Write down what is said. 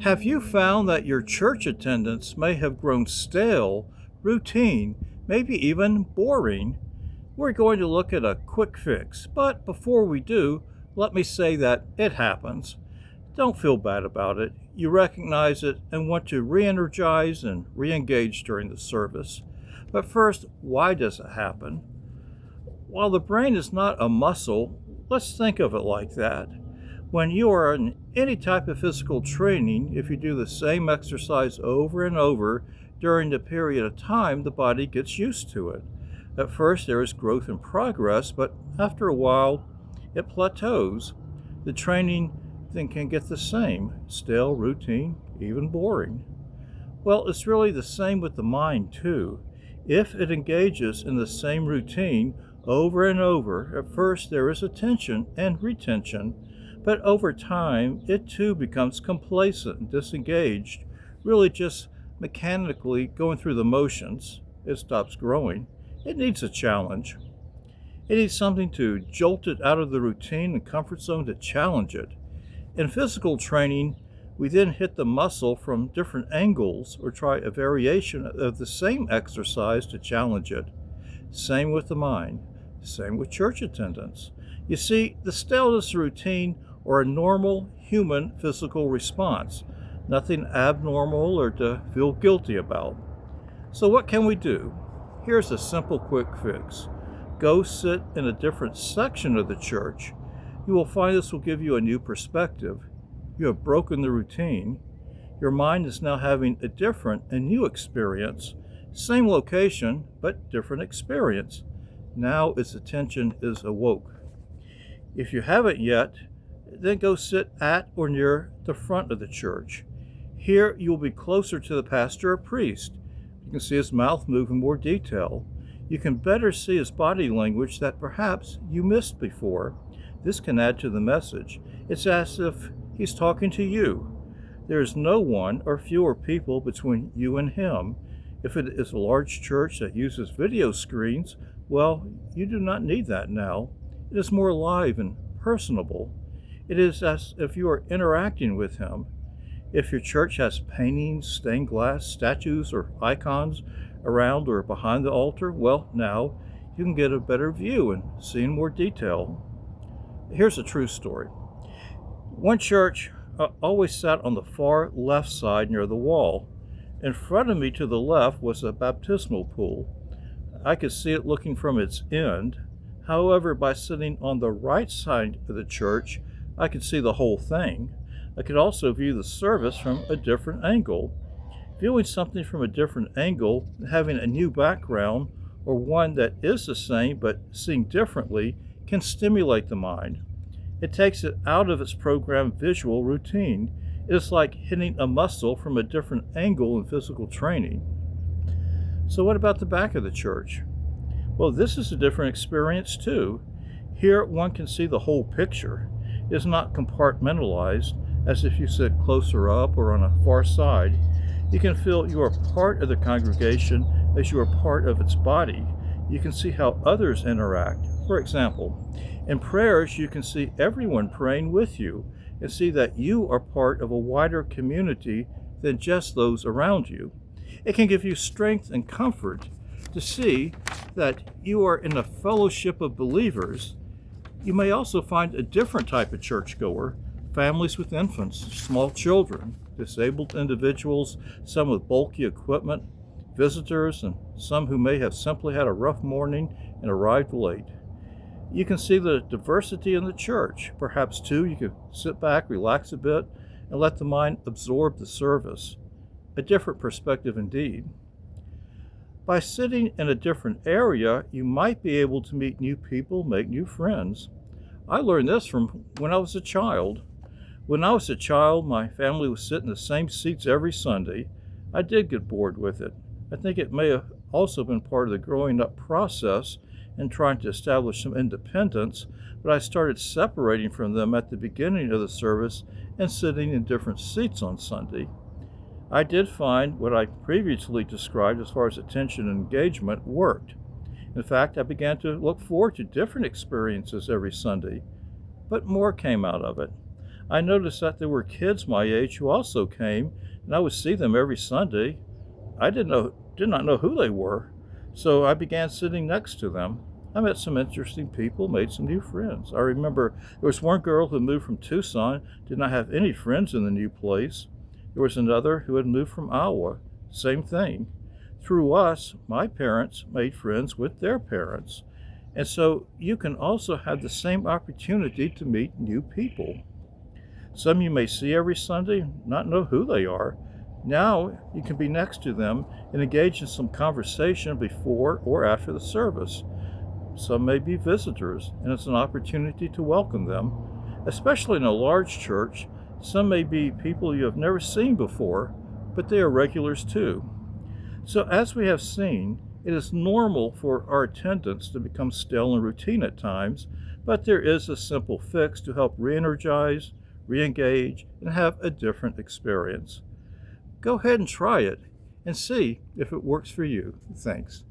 Have you found that your church attendance may have grown stale, routine, maybe even boring? We're going to look at a quick fix, but before we do, let me say that it happens. Don't feel bad about it. You recognize it and want to re energize and re engage during the service. But first, why does it happen? While the brain is not a muscle, let's think of it like that. When you are in any type of physical training, if you do the same exercise over and over during the period of time, the body gets used to it. At first, there is growth and progress, but after a while, it plateaus. The training then can get the same, stale, routine, even boring. Well, it's really the same with the mind, too. If it engages in the same routine over and over, at first there is attention and retention, but over time it too becomes complacent and disengaged, really just mechanically going through the motions. It stops growing. It needs a challenge. It needs something to jolt it out of the routine and comfort zone to challenge it. In physical training, we then hit the muscle from different angles or try a variation of the same exercise to challenge it. Same with the mind. Same with church attendance. You see, the staleness routine or a normal human physical response, nothing abnormal or to feel guilty about. So what can we do? Here's a simple quick fix. Go sit in a different section of the church. You will find this will give you a new perspective. You have broken the routine. Your mind is now having a different and new experience. Same location, but different experience. Now its attention is awoke. If you haven't yet, then go sit at or near the front of the church. Here you will be closer to the pastor or priest. You can see his mouth move in more detail. You can better see his body language that perhaps you missed before. This can add to the message. It's as if he's talking to you. There is no one or fewer people between you and him. If it is a large church that uses video screens, well, you do not need that now. It is more live and personable. It is as if you are interacting with him. If your church has paintings, stained glass, statues, or icons around or behind the altar, well, now you can get a better view and see in more detail. Here's a true story. One church always sat on the far left side near the wall. In front of me to the left was a baptismal pool. I could see it looking from its end. However, by sitting on the right side of the church, I could see the whole thing. I could also view the service from a different angle. Viewing something from a different angle, having a new background, or one that is the same but seen differently, can stimulate the mind. It takes it out of its programmed visual routine. It is like hitting a muscle from a different angle in physical training. So what about the back of the church? Well, this is a different experience too. Here one can see the whole picture. It is not compartmentalized, as if you sit closer up or on a far side. You can feel you are part of the congregation as you are part of its body. You can see how others interact. For example, in prayers you can see everyone praying with you and see that you are part of a wider community than just those around you. It can give you strength and comfort to see that you are in a fellowship of believers. You may also find a different type of churchgoer, families with infants, small children, disabled individuals, some with bulky equipment, visitors, and some who may have simply had a rough morning and arrived late. You can see the diversity in the church. Perhaps, too, you could sit back, relax a bit, and let the mind absorb the service. A different perspective indeed. By sitting in a different area, you might be able to meet new people, make new friends. I learned this from when I was a child. When I was a child, my family would sit in the same seats every Sunday. I did get bored with it. I think it may have also been part of the growing up process and trying to establish some independence, but I started separating from them at the beginning of the service and sitting in different seats on Sunday. I did find what I previously described as far as attention and engagement worked. In fact, I began to look forward to different experiences every Sunday, but more came out of it. I noticed that there were kids my age who also came, and I would see them every Sunday. I did not know who they were, so I began sitting next to them. I met some interesting people, made some new friends. I remember there was one girl who moved from Tucson, did not have any friends in the new place. There was another who had moved from Iowa. Same thing. Through us, my parents made friends with their parents. And so you can also have the same opportunity to meet new people. Some you may see every Sunday, not know who they are. Now you can be next to them and engage in some conversation before or after the service. Some may be visitors, and it's an opportunity to welcome them. Especially in a large church, some may be people you have never seen before, but they are regulars too. So as we have seen, it is normal for our attendance to become stale and routine at times, but there is a simple fix to help re-energize, re-engage, and have a different experience. Go ahead and try it and see if it works for you. Thanks.